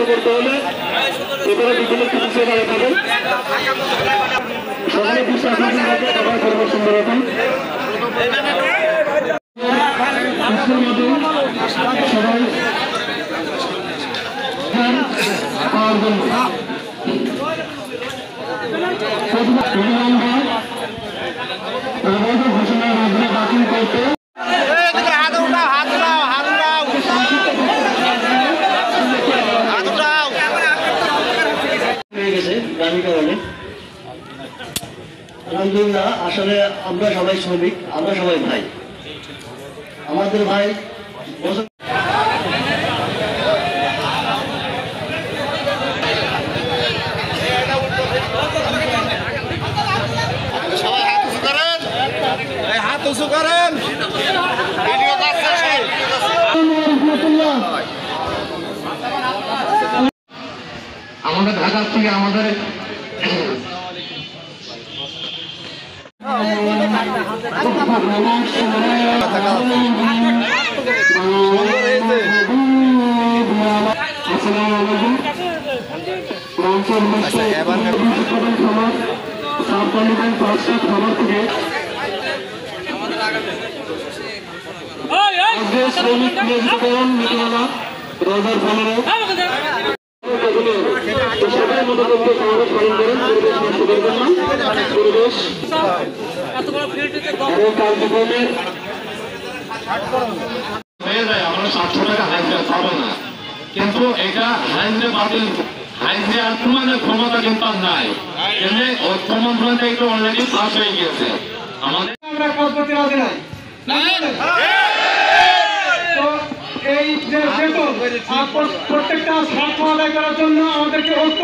সুন্দর করতে হলে এবারে বিভিন্ন কিছু সেখানে থাকেন সবাই বিশ্বাস সবাই করবো সুন্দর রকম সবাই পাওয়ার জন্য ঘোষণার মাধ্যমে বাতিল করতে আলহামদুলিল্লাহ আসলে আমরা সবাই শ্রমিক আমরা সবাই ভাই আমাদের ভাই হাত উঁচু করেন আমাদের ঢাকা থেকে আমাদের শ্রমিক নিয়োজিতকরণ নীতিমালা 2015 সবাই মতো করতে সমাবেশ পালন করেন পরিবেশ কার্যক্রমের হয়ে যায় আমরা 700 টাকা হাজিরা পাবো না কিন্তু এটা হাজিরা বাতিল হাজিরা আর তোমাদের ক্ষমতা কিন্তু নাই এমনি অর্থমন্ত্রণালয় থেকে অলরেডি পাস হয়ে গিয়েছে আমাদের আমরা কাজ করতে রাজি নাই এই যে বেতন প্রত্যেকটা স্বার্থ আদায় করার জন্য আমাদেরকে ঐক্য